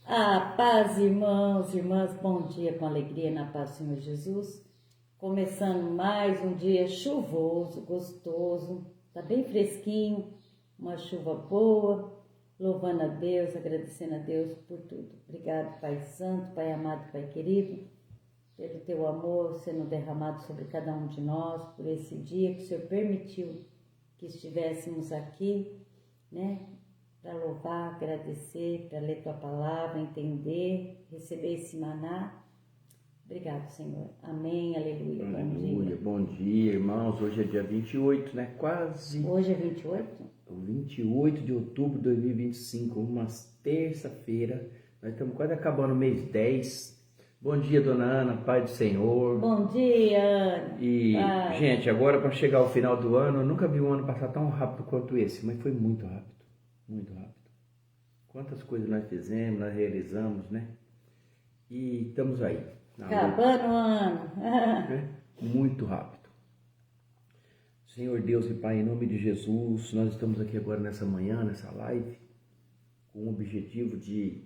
A paz, irmãos, irmãs, bom dia com alegria na paz do Senhor Jesus. Começando mais um dia chuvoso, gostoso, tá bem fresquinho, uma chuva boa, louvando a Deus, agradecendo a Deus por tudo. Obrigado, Pai Santo, Pai amado, Pai querido, pelo teu amor sendo derramado sobre cada um de nós, por esse dia que o Senhor permitiu que estivéssemos aqui, né? Para louvar, agradecer, para ler tua palavra, entender, receber esse maná. Obrigado, Senhor. Amém, aleluia. Aleluia, bom dia, irmãos. Hoje é dia 28, né? Quase. Hoje é 28? 28 de outubro de 2025, uma terça-feira. Nós estamos quase acabando o mês 10. Bom dia, dona Ana, Pai do Senhor. Bom dia, Ana. E, Pai. gente, agora para chegar ao final do ano, eu nunca vi um ano passar tão rápido quanto esse, mas foi muito rápido. Muito rápido. Quantas coisas nós fizemos, nós realizamos, né? E estamos aí. Acabando o ano. Né? Muito rápido. Senhor Deus e Pai, em nome de Jesus, nós estamos aqui agora nessa manhã, nessa live, com o objetivo de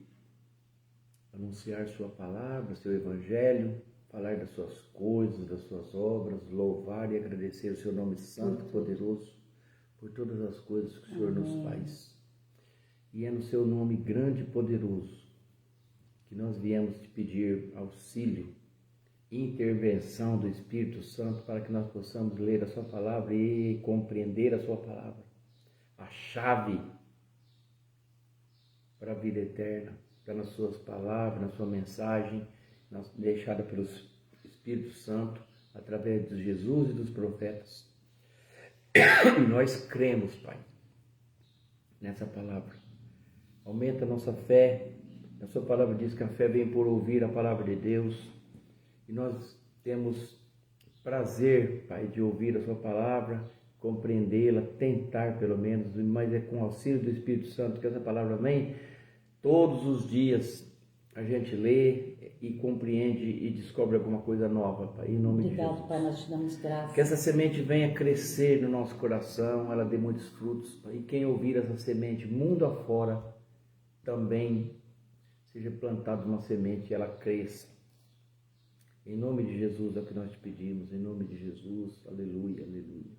anunciar Sua palavra, Seu Evangelho, falar das Suas coisas, das Suas obras, louvar e agradecer o Seu nome santo e poderoso por todas as coisas que o Senhor nos faz. E é no Seu nome grande e poderoso que nós viemos te pedir auxílio e intervenção do Espírito Santo para que nós possamos ler a Sua palavra e compreender a Sua palavra. A chave para a vida eterna está nas Suas palavras, na Sua mensagem, deixada pelo Espírito Santo, através de Jesus e dos profetas. E nós cremos, Pai, nessa palavra. Aumenta a nossa fé. A Sua palavra diz que a fé vem por ouvir a palavra de Deus. E nós temos prazer, Pai, de ouvir a Sua palavra, compreendê-la, tentar pelo menos, mas é com o auxílio do Espírito Santo que essa palavra vem. Todos os dias a gente lê e compreende e descobre alguma coisa nova, Pai, em nome de Jesus. Obrigado, Pai, nós te damos graças. Que essa semente venha crescer no nosso coração, ela dê muitos frutos, Pai. E quem ouvir essa semente, mundo afora, também seja plantada uma semente e ela cresça. Em nome de Jesus é o que nós te pedimos, em nome de Jesus, aleluia, aleluia.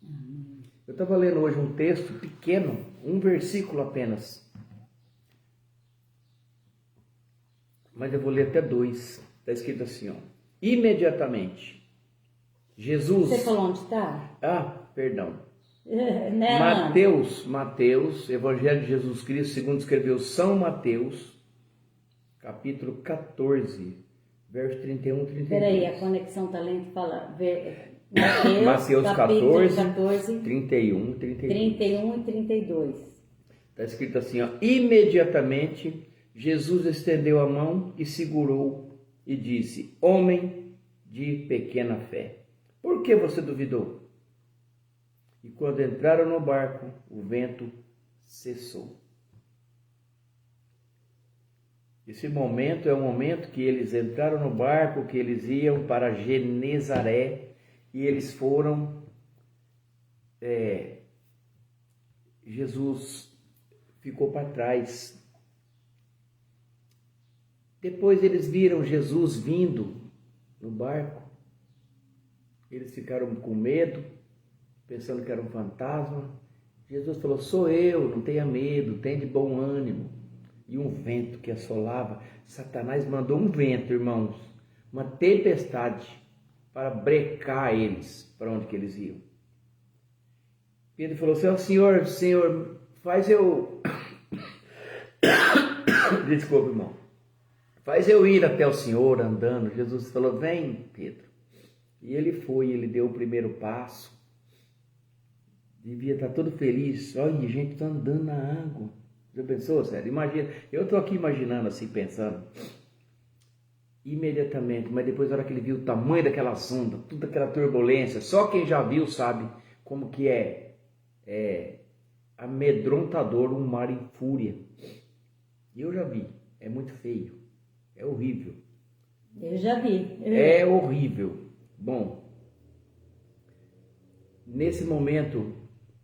Amém. Eu estava lendo hoje um texto pequeno, um versículo apenas, mas eu vou ler até 2, está escrito assim, ó. Imediatamente, Jesus... Você falou onde está? Perdão. Né, Mateus, Evangelho de Jesus Cristo, segundo escreveu São Mateus, capítulo 14, verso 31 e 32. Peraí, a Conexão Talento fala... Mateus 14, 14, 31 e 32. 31 e 32. Está escrito assim, ó. Imediatamente, Jesus estendeu a mão e segurou e disse, homem de pequena fé, por que você duvidou? E quando entraram no barco, o vento cessou. Esse momento é o momento que eles entraram no barco, que eles iam para Genezaré, e eles foram... Jesus ficou para trás. Depois eles viram Jesus vindo no barco. Eles ficaram com medo, pensando que era um fantasma. Jesus falou, sou eu, não tenha medo, tenha de bom ânimo. E um vento que assolava, Satanás mandou um vento, irmãos, uma tempestade para brecar eles, para onde que eles iam. Pedro falou, Senhor, faz eu... Desculpa, irmão. Faz eu ir até o Senhor andando. Jesus falou, vem, Pedro. E ele foi, ele deu o primeiro passo. Devia estar todo feliz. Olha, gente, está andando na água. Já pensou, sério? Imagina, eu estou aqui imaginando assim, pensando. Imediatamente, mas depois na hora que ele viu o tamanho daquelas ondas, toda aquela turbulência, só quem já viu sabe como que é amedrontador um mar em fúria. E eu já vi, é muito feio, é horrível. Eu já vi. É horrível. Bom, nesse momento,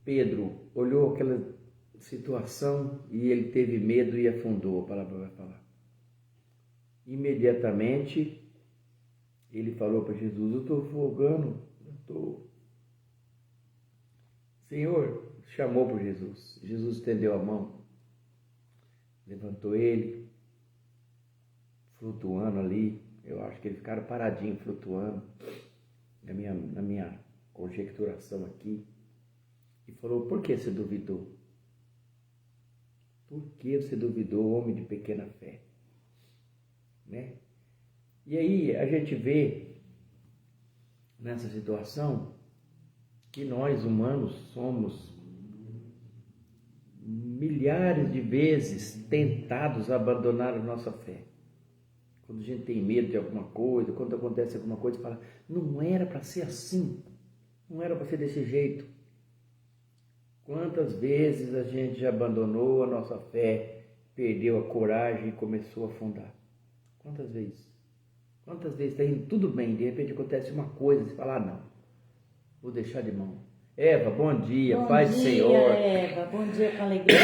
Pedro olhou aquela situação e ele teve medo e afundou, a palavra vai falar. Imediatamente, ele falou para Jesus, eu estou afogando, Senhor, chamou por Jesus. Jesus estendeu a mão, levantou ele, flutuando ali. Eu acho que eles ficaram paradinhos, flutuando, na minha conjecturação aqui. E falou, por que você duvidou? Por que você duvidou, homem de pequena fé? Né? E aí a gente vê nessa situação que nós humanos somos milhares de vezes tentados a abandonar a nossa fé. Quando a gente tem medo de alguma coisa, quando acontece alguma coisa, fala, não era para ser assim, não era para ser desse jeito. Quantas vezes a gente já abandonou a nossa fé, perdeu a coragem e começou a afundar? Quantas vezes? Quantas vezes está indo tudo bem, de repente acontece uma coisa, você fala, não, vou deixar de mão. Eva, bom dia, paz do Senhor. Bom dia, Eva, bom dia com alegria.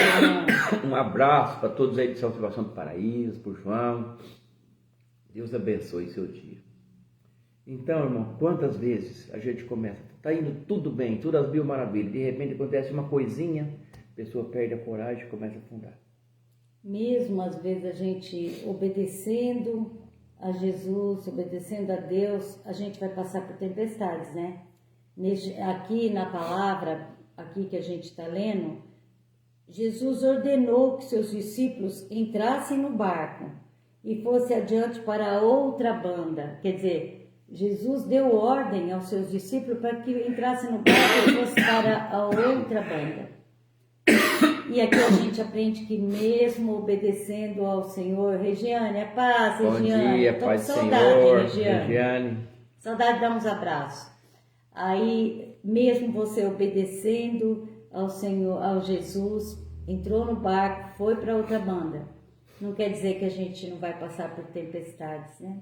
Um abraço para todos aí de São Sebastião do Paraíso, por João. Deus abençoe seu dia. Então, irmão, quantas vezes a gente começa, está indo tudo bem, tudo às mil maravilhas, de repente acontece uma coisinha, a pessoa perde a coragem e começa a afundar. Mesmo às vezes a gente obedecendo a Jesus, obedecendo a Deus, a gente vai passar por tempestades, né? Aqui na palavra, aqui que a gente está lendo, Jesus ordenou que seus discípulos entrassem no barco e fossem adiante para outra banda. Quer dizer, Jesus deu ordem aos seus discípulos para que entrassem no barco e fossem para a outra banda. E aqui a gente aprende que mesmo obedecendo ao Senhor, Regiane, é paz, Regiane. Bom dia, paz do Senhor, Regiane. Saudade de dar uns abraços. Aí, mesmo você obedecendo ao Senhor, ao Jesus, entrou no barco, foi para outra banda. Não quer dizer que a gente não vai passar por tempestades, né?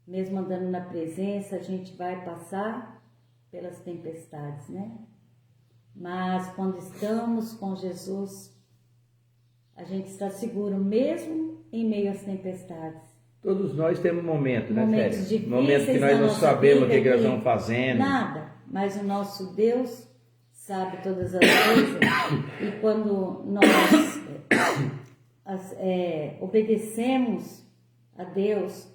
Mesmo andando na presença, a gente vai passar pelas tempestades, né? Mas quando estamos com Jesus, a gente está seguro, mesmo em meio às tempestades. Todos nós temos momentos, né, Momentos Félix? difíceis Momentos que nós na não nossa sabemos o vida, que nós estamos fazendo. Nada, mas o nosso Deus sabe todas as coisas. E quando nós obedecemos a Deus,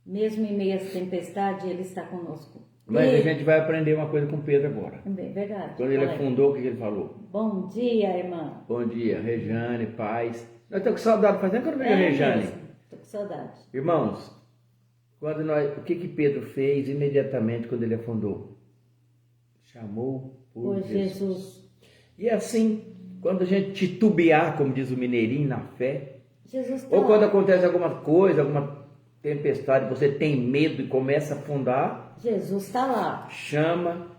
mesmo em meio às tempestades, Ele está conosco. Mas a gente vai aprender uma coisa com Pedro agora. É verdade. Quando ele afundou, o que ele falou? Bom dia, irmã. Bom dia, Regiane, paz. Nós estamos com saudade, faz tempo que eu não vejo a Regiane. Estou com saudade. Irmãos, o que Pedro fez imediatamente quando ele afundou? Chamou por Jesus. E assim, quando a gente titubear, como diz o mineirinho, na fé, Jesus tá ou quando lá. acontece alguma coisa, alguma tempestade, você tem medo e começa a afundar, Jesus está lá. chama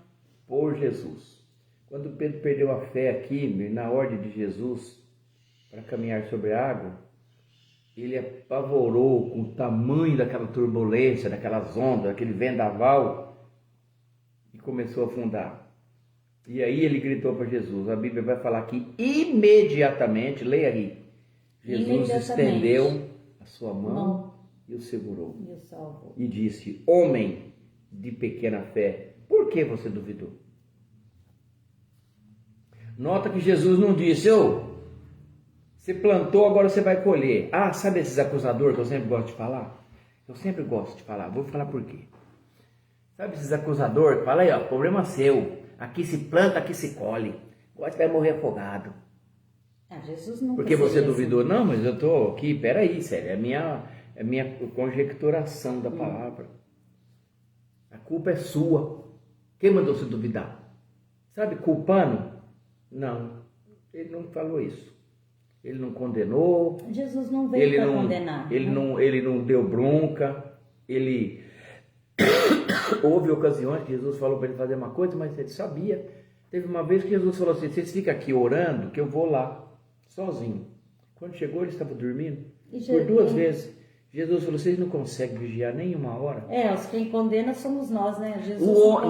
por Jesus. Quando Pedro perdeu a fé aqui, na ordem de Jesus, para caminhar sobre a água, ele apavorou com o tamanho daquela turbulência, daquelas ondas, daquele vendaval, e começou a afundar. E aí ele gritou para Jesus. A Bíblia vai falar que imediatamente, leia aí, Jesus estendeu a sua mão e o segurou. E o salvou. E disse, homem de pequena fé, por que você duvidou? Nota que Jesus não disse, você plantou, agora você vai colher. Ah, sabe esses acusadores que eu sempre gosto de falar? Eu sempre gosto de falar, vou falar por quê. Sabe esses acusadores que falam aí, problema seu. Aqui se planta, aqui se colhe. Agora você vai morrer afogado. Jesus não. Porque você duvidou? Não, mas eu estou aqui, peraí, sério, é minha conjecturação da palavra. A culpa é sua. Quem mandou você duvidar? Sabe, culpando? Não, ele não falou isso. Ele não condenou. Jesus não veio para condenar. Ele não deu bronca. Houve ocasiões que Jesus falou para ele fazer uma coisa, mas ele sabia. Teve uma vez que Jesus falou assim, vocês ficam aqui orando, que eu vou lá, sozinho. Quando chegou, ele estava dormindo. Por 2 vezes. Jesus falou, vocês não conseguem vigiar nem 1 hora? Quem condena somos nós, né?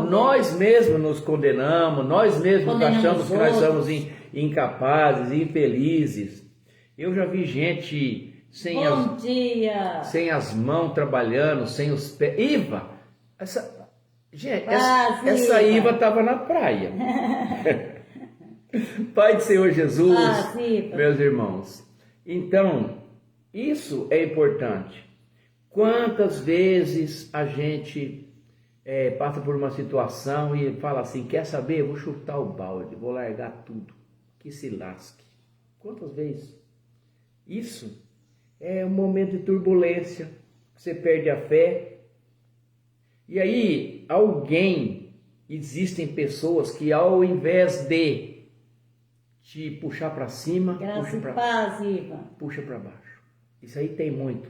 Nós mesmos nos condenamos, nós mesmos achamos que nós somos incapazes, infelizes. Eu já vi gente Bom dia! Sem as mãos trabalhando, sem os pés. Iva, essa Iva estava na praia. Pai do Senhor Jesus, meus irmãos. Então, isso é importante. Quantas vezes a gente passa por uma situação e fala assim, quer saber? Eu vou chutar o balde, vou largar tudo, que se lasque. Quantas vezes? Isso é um momento de turbulência, você perde a fé. E aí, existem pessoas que ao invés de te puxar para cima, puxa para baixo. Isso aí tem muito.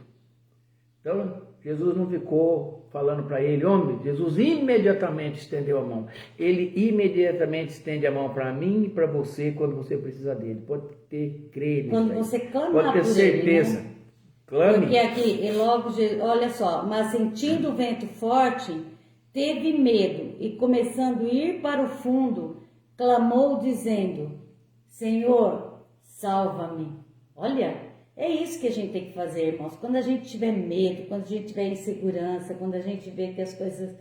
Então, Jesus não ficou falando para ele, homem, Jesus imediatamente estendeu a mão. Ele imediatamente estende a mão para mim e para você quando você precisa dele. Pode crer nisso. Quando você clama pode ter certeza. Ele, né? Clame. Porque aqui, e logo, olha só, mas sentindo o vento forte, teve medo e começando a ir para o fundo, clamou dizendo, Senhor, salva-me. Olha, é isso que a gente tem que fazer, irmãos. Quando a gente tiver medo, quando a gente tiver insegurança, quando a gente vê que as coisas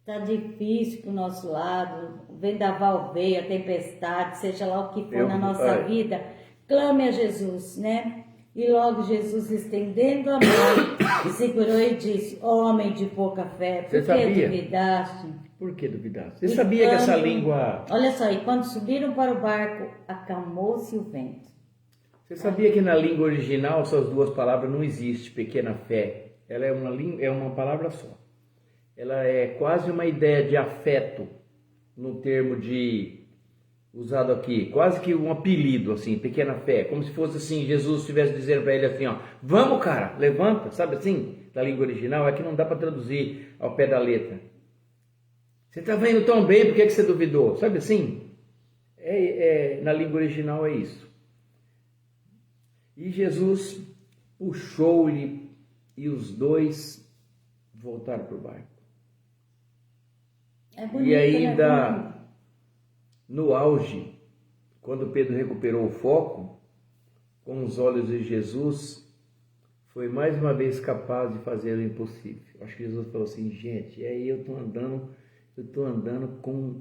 tá difícil pro nosso lado, o vendaval veio, a tempestade, seja lá o que for na nossa vida, clame a Jesus, né? E logo Jesus, estendendo a mão, segurou e disse, homem de pouca fé, por que duvidaste? Por que duvidaste? Você sabia que essa língua... Olha só, e quando subiram para o barco, acalmou-se o vento. Você sabia que na língua original essas duas palavras não existe, pequena fé? Ela é uma palavra só. Ela é quase uma ideia de afeto, no termo usado aqui, quase que um apelido, assim, pequena fé, como se fosse assim, Jesus estivesse dizendo para ele assim, ó, vamos cara, levanta, sabe assim, da língua original, é que não dá para traduzir ao pé da letra. Você estava indo tão bem, por que você duvidou? Sabe assim? Na língua original é isso. E Jesus puxou-lhe e os dois voltaram para o barco. É bonito, e ainda no auge, quando Pedro recuperou o foco, com os olhos de Jesus, foi mais uma vez capaz de fazer o impossível. Acho que Jesus falou assim, gente, aí eu estou andando com...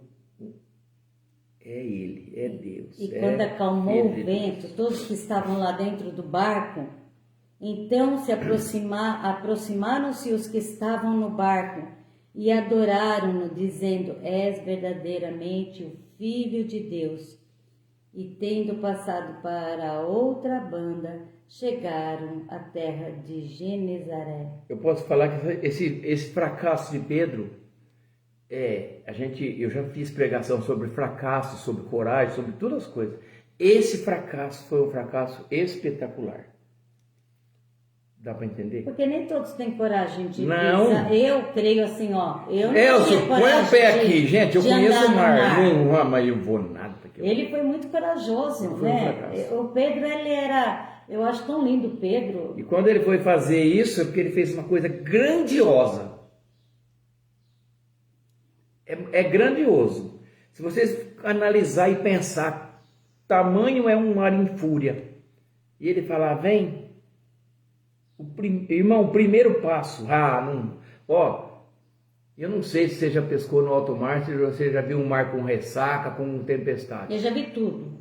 É Ele, é Deus. E quando acalmou o vento, todos que estavam lá dentro do barco, então se aproximaram-se os que estavam no barco e adoraram-no, dizendo, és verdadeiramente o Filho de Deus. E tendo passado para a outra banda, chegaram à terra de Genezaré. Eu posso falar que esse fracasso de Pedro, eu já fiz pregação sobre fracasso, sobre coragem, sobre todas as coisas. Esse fracasso foi um fracasso espetacular. Dá para entender? Porque nem todos têm coragem de não. Eu creio assim, ó. Elcio, põe o pé aqui, gente. Eu conheço o mar. Não, mas eu vou nada. Ele foi muito corajoso, né? O Pedro, ele era... Eu acho tão lindo o Pedro. E quando ele foi fazer isso, é porque ele fez uma coisa grandiosa. É grandioso. Se vocês analisar e pensar, tamanho é um mar em fúria. E ele fala, vem... Irmão, o primeiro passo, eu não sei se você já pescou no alto mar, se você já viu um mar com ressaca, com tempestade. Eu já vi tudo.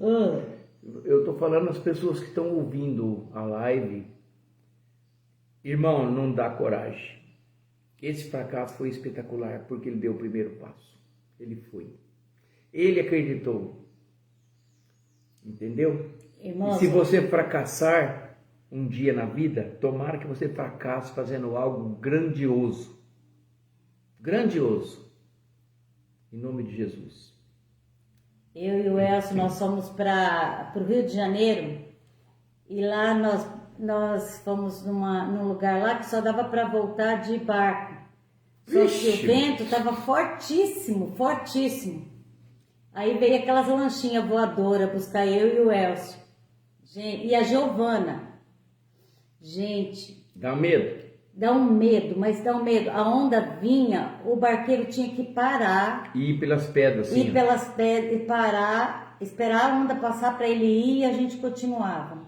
Eu estou falando às pessoas que estão ouvindo a live, irmão, não dá coragem. Esse fracasso foi espetacular, porque ele deu o primeiro passo. Ele foi. Ele acreditou. Entendeu? Irmão, e se você fracassar um dia na vida, tomara que você fracasse fazendo algo grandioso. Grandioso. Em nome de Jesus. Eu e o Elcio, nós fomos para o Rio de Janeiro e lá nós fomos num lugar lá que só dava para voltar de barco. Só que o vento estava fortíssimo, fortíssimo. Aí veio aquelas lanchinhas voadoras buscar eu e o Elcio. Gente, e a Giovana. Gente... Dá medo? Dá um medo, mas dá um medo. A onda vinha, o barqueiro tinha que parar. E ir pelas pedras, assim. Ir pelas pedras e parar, esperar a onda passar para ele ir e a gente continuava.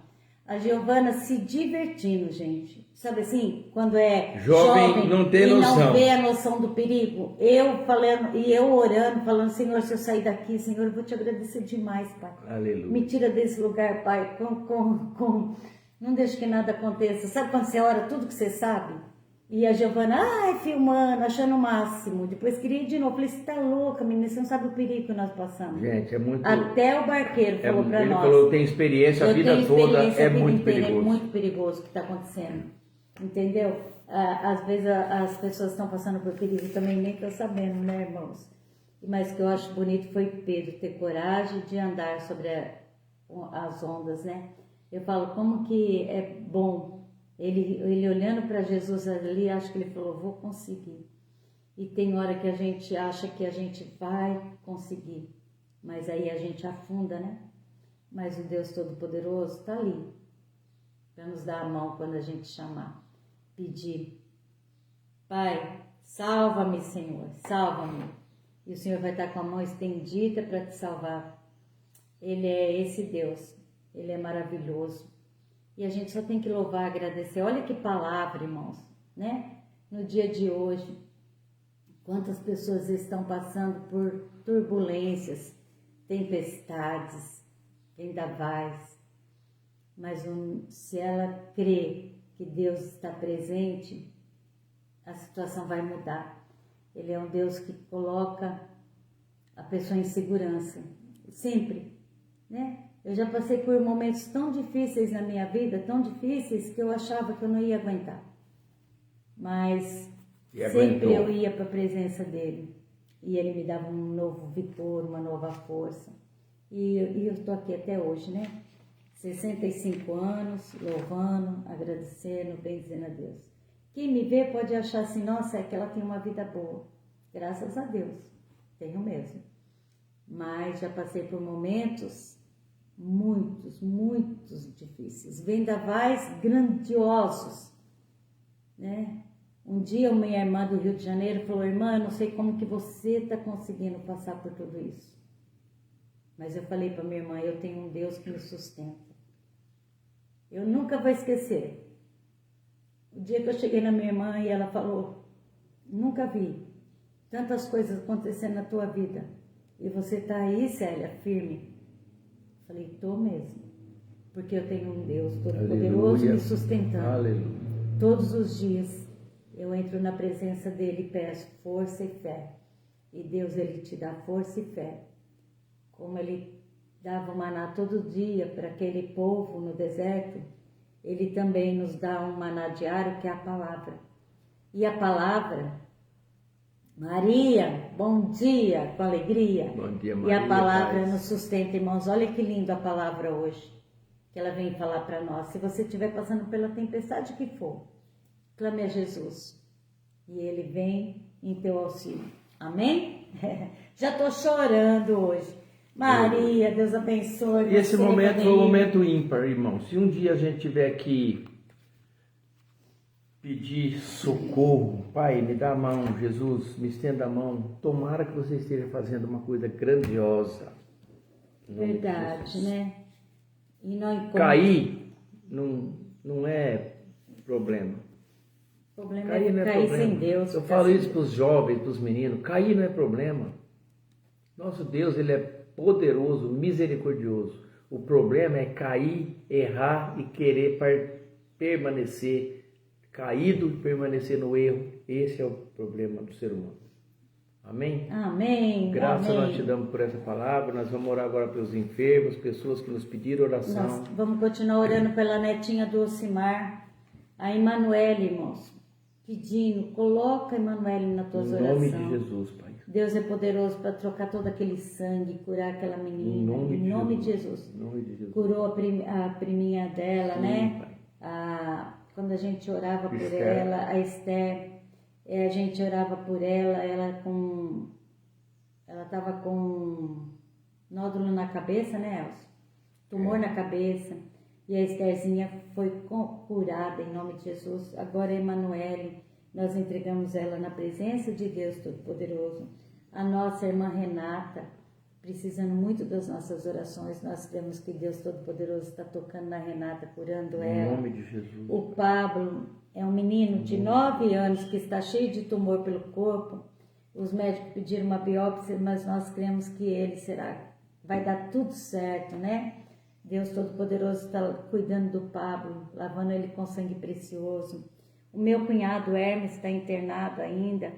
A Giovana se divertindo, gente. Sabe assim, quando é Jovem não tem e noção. não vê a noção do perigo. Eu falando, e eu orando, falando, Senhor, se eu sair daqui, Senhor, eu vou te agradecer demais, Pai. Aleluia. Me tira desse lugar, Pai, não deixe que nada aconteça. Sabe quando você ora tudo que você sabe? E a Giovana, filmando, achando o máximo. Depois queria ir de novo. Falei, você tá louca, menina, você não sabe o perigo que nós passamos. Gente, é muito... Até o barqueiro falou pra ele nós. falou, tem experiência a vida toda, é muito perigoso. É muito perigoso o que está acontecendo. Entendeu? Às vezes as pessoas estão passando por perigo e também nem estão sabendo, né, irmãos? Mas o que eu acho bonito foi Pedro ter coragem de andar sobre as ondas, né? Eu falo, como que é bom. Ele olhando para Jesus ali, acho que ele falou, vou conseguir. E tem hora que a gente acha que a gente vai conseguir, mas aí a gente afunda, né? Mas o Deus Todo-Poderoso está ali, para nos dar a mão quando a gente chamar, pedir. Pai, salva-me, Senhor, salva-me. E o Senhor vai estar com a mão estendida para te salvar. Ele é esse Deus, Ele é maravilhoso. E a gente só tem que louvar, agradecer. Olha que palavra, irmãos, né? No dia de hoje, quantas pessoas estão passando por turbulências, tempestades, vendavais. Mas se ela crê que Deus está presente, a situação vai mudar. Ele é um Deus que coloca a pessoa em segurança, sempre, né? Eu já passei por momentos tão difíceis na minha vida, tão difíceis, que eu achava que eu não ia aguentar. Mas sempre eu ia para a presença dele. E ele me dava um novo vigor, uma nova força. E eu estou aqui até hoje, né? 65 anos, louvando, agradecendo, bendizendo a Deus. Quem me vê pode achar assim, nossa, é que ela tem uma vida boa. Graças a Deus, tenho mesmo. Mas já passei por momentos muitos difíceis, vendavais grandiosos, né? Um dia uma minha irmã do Rio de Janeiro falou, irmã, eu não sei como que você está conseguindo passar por tudo isso. Mas eu falei para minha irmã, eu tenho um Deus que me sustenta. Eu nunca vou esquecer. O dia que eu cheguei na minha irmã e ela falou, nunca vi tantas coisas acontecendo na tua vida. E você está aí, Célia, firme. Falei, tô mesmo, porque eu tenho um Deus Todo-Poderoso me sustentando. Aleluia. Todos os dias eu entro na presença dele e peço força e fé. E Deus, ele te dá força e fé. Como ele dava o maná todo dia para aquele povo no deserto, ele também nos dá um maná diário, que é a palavra. E a palavra... Maria, bom dia, com alegria. Bom dia, Maria. E a palavra paz. nos sustenta, irmãos. Olha que lindo a palavra hoje, que ela vem falar para nós. Se você estiver passando pela tempestade que for, clame a Jesus. E ele vem em teu auxílio. Amém? Já estou chorando hoje. Maria, Deus abençoe. E esse momento foi um momento ímpar, irmão. Se um dia a gente tiver que pedir socorro, Pai, me dá a mão, Jesus, me estenda a mão. Tomara que você esteja fazendo uma coisa grandiosa. Verdade, né? E nós, cair não é problema. O problema Cair não é é cair problema. sem Deus. Eu falo isso para os jovens, para os meninos. Cair não é problema. Nosso Deus, ele é poderoso, misericordioso. O problema é cair, errar e querer permanecer caído e permanecer no erro. Esse é o problema do ser humano. Amém? Amém. Graças amém. nós te damos por essa palavra. Nós vamos orar agora pelos enfermos, pessoas que nos pediram oração. Nós vamos continuar orando pela netinha do Ocimar, a Emanuele, irmãos, pedindo, coloca a Emanuele nas tuas orações. Em nome de Jesus, Pai. Deus é poderoso para trocar todo aquele sangue, curar aquela menina. Em nome de Jesus. Em nome de Jesus. Curou a priminha dela, Sim, né? Pai. Quando a gente orava por Esther. ela, a Esther, a gente orava por ela, ela estava com nódulo na cabeça, né, Elcio? Tumor na cabeça. E a Estherzinha foi curada em nome de Jesus. Agora a Emanuele, nós entregamos ela na presença de Deus Todo-Poderoso. A nossa irmã Renata precisando muito das nossas orações. Nós cremos que Deus Todo-Poderoso está tocando na Renata, curando ela. Em nome de Jesus. O Pablo é um menino de 9 anos que está cheio de tumor pelo corpo. Os médicos pediram uma biópsia, mas nós cremos que ele vai dar tudo certo, né? Deus Todo-Poderoso está cuidando do Pablo, lavando ele com sangue precioso. O meu cunhado Hermes está internado ainda.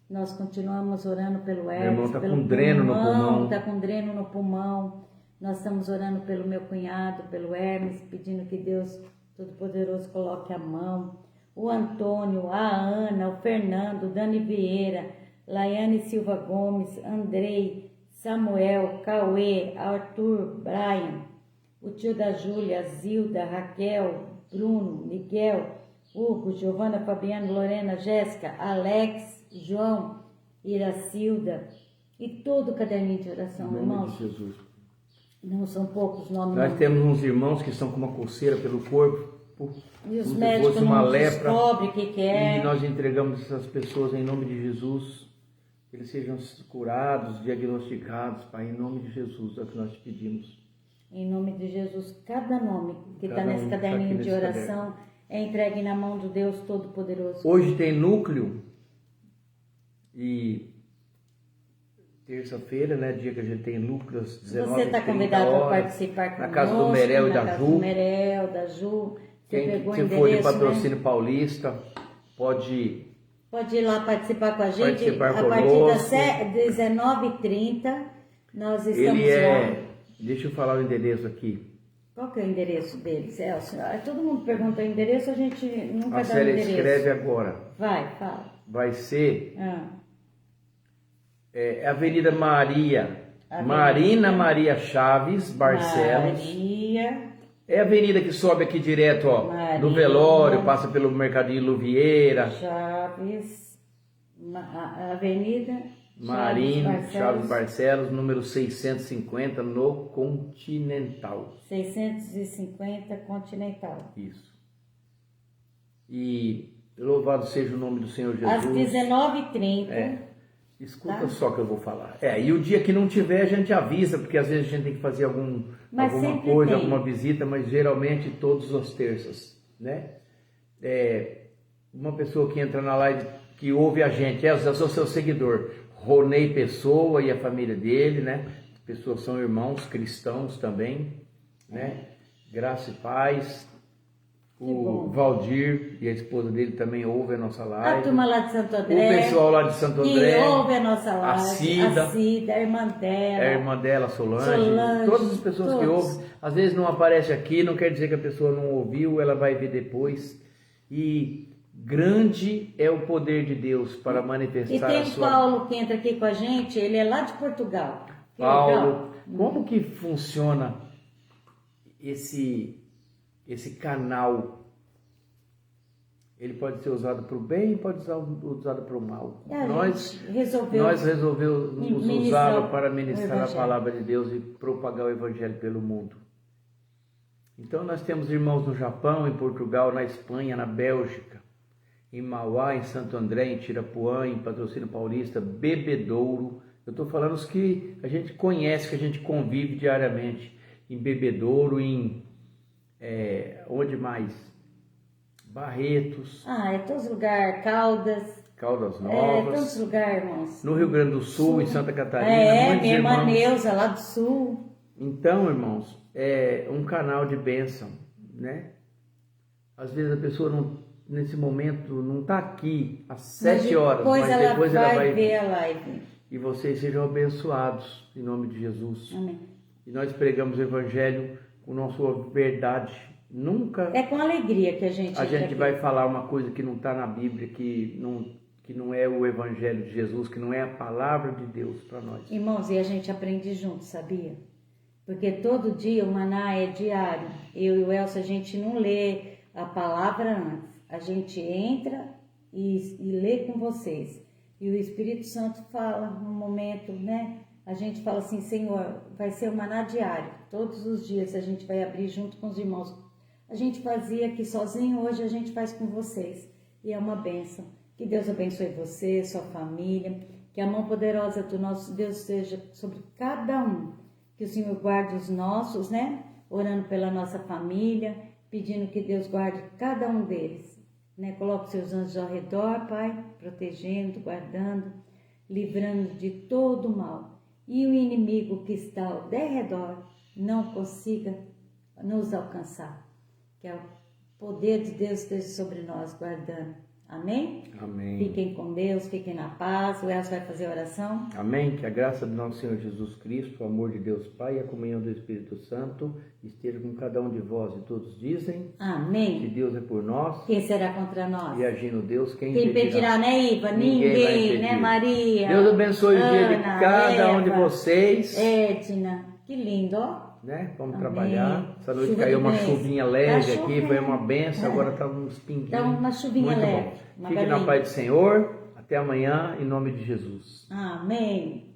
Nós continuamos orando pelo Hermes. Meu irmão está com dreno no pulmão. Está com dreno no pulmão. Nós estamos orando pelo meu cunhado, pelo Hermes, pedindo que Deus Todo-Poderoso coloque a mão. O Antônio, a Ana, o Fernando, o Dani Vieira, Laiane Silva Gomes, Andrei, Samuel, Cauê, Arthur, Brian, o tio da Júlia, Zilda, Raquel, Bruno, Miguel, Hugo, Giovana, Fabiano, Lorena, Jéssica, Alex, João, Iracilda e todo o caderninho de oração, Em nome irmãos. de Jesus. Não são poucos nomes. Nós temos uns irmãos que estão com uma coceira pelo corpo, E os como se médicos fosse uma não lepra, descobrem o que é. e nós entregamos essas pessoas em nome de Jesus, que eles sejam curados, diagnosticados, Pai, em nome de Jesus, é o que nós te pedimos. Em nome de Jesus, cada nome que está nesse que tá caderninho aqui de nesse oração é entregue na mão do Deus Todo-Poderoso. Hoje tem núcleo e terça-feira, né, dia que a gente tem núcleo às 19h30. Você está convidado para participar conosco, na casa do Merel e da casa Ju. do Merel, da Ju. Você pegou o Quem for de endereço, Patrocínio né? Paulista, pode Ir lá participar com a gente. Participar a partir conosco. das 19h30, nós estamos Ele lá. deixa eu falar o endereço aqui. Qual que é o endereço dele, Celso? Todo mundo pergunta o endereço, a gente nunca A dá o Célia endereço. escreve agora. Vai, fala. Vai ser Ah. Avenida Marina Maria Chaves, Barcelos. Maria. É a avenida que sobe aqui direto, ó, Marina. no Velório, passa pelo Mercadinho Luvieira. Chaves, Avenida Marina Chaves Barcelos, número 650, no Continental. 650 Continental. Isso. E louvado seja o nome do Senhor Jesus. Às 19h30. Escuta Tá? só que eu vou falar. E o dia que não tiver, a gente avisa, porque às vezes a gente tem que fazer alguma coisa, alguma visita, mas geralmente todas as terças, né? Uma pessoa que entra na live, que ouve a gente, eu sou seu seguidor, Ronei Pessoa e a família dele, né? As pessoas são irmãos cristãos também, né? Graça e paz. O Valdir e a esposa dele também ouvem a nossa live. A turma lá de Santo André. O pessoal lá de Santo André. Que ouve a nossa live. A Cida, a irmã dela. A irmã dela, Solange. Todas as pessoas que ouvem. Às vezes não aparece aqui, não quer dizer que a pessoa não ouviu, ela vai ver depois. E grande é o poder de Deus para manifestar a sua... E tem o Paulo que entra aqui com a gente, ele é lá de Portugal. Que Paulo, legal. como que funciona esse canal? Ele pode ser usado para o bem e pode ser usado para o mal. Nós resolvemos usá-lo para ministrar a palavra de Deus e propagar o Evangelho pelo mundo. Então nós temos irmãos no Japão, em Portugal, na Espanha, na Bélgica, em Mauá, em Santo André, em Tirapuã, em Patrocínio Paulista, Bebedouro. Eu estou falando os que a gente conhece, que a gente convive diariamente. Em Bebedouro, onde mais? Barretos. É todos os lugares, Caldas Novas. todos os lugares, irmãos. No Rio Grande do Sul, em Santa Catarina. Minha irmã Neuza, lá do Sul. Então, irmãos, é um canal de bênção, né? Às vezes a pessoa nesse momento não está aqui às 7 horas, mas depois ela vai ver a live. E vocês sejam abençoados em nome de Jesus. Amém. E nós pregamos o Evangelho com nossa verdade. Nunca... É com alegria que a gente vai falar uma coisa que não está na Bíblia, que não é o Evangelho de Jesus, que não é a palavra de Deus para nós. Irmãos, e a gente aprende junto, sabia? Porque todo dia o maná é diário. Eu e o Elcio, a gente não lê a palavra antes. A gente entra e lê com vocês. E o Espírito Santo fala no momento, né? A gente fala assim, Senhor, vai ser o maná diário. Todos os dias a gente vai abrir junto com os irmãos. A gente fazia aqui sozinho, hoje a gente faz com vocês. E é uma bênção. Que Deus abençoe você, sua família. Que a mão poderosa do nosso Deus seja sobre cada um. Que o Senhor guarde os nossos, né? Orando pela nossa família, pedindo que Deus guarde cada um deles, né? Coloque seus anjos ao redor, Pai, protegendo, guardando, livrando de todo o mal. E o inimigo que está ao derredor não consiga nos alcançar. Que o poder de Deus esteja sobre nós, guardando. Amém? Amém. Fiquem com Deus, fiquem na paz. O Elcio vai fazer a oração. Amém. Que a graça do nosso Senhor Jesus Cristo, o amor de Deus Pai e a comunhão do Espírito Santo esteja com cada um de vós. E todos dizem: Amém. que Deus é por nós. Quem será contra nós? E agindo Deus, quem impedirá, né, Iva? Ninguém vai Ninguém, impedir. né, Maria? Deus abençoe o dia de Ana, cada um de Eva, vocês. Edna, que lindo, ó. Né? Vamos Amém. trabalhar. Essa noite Chuva caiu de uma bênção. chuvinha leve Tá aqui, chovendo. foi uma benção. É. Agora tá uns pinguinhos. Dá uma chuvinha Muito leve, bom. uma Fique na galinha. paz do Senhor. Até amanhã, em nome de Jesus. Amém.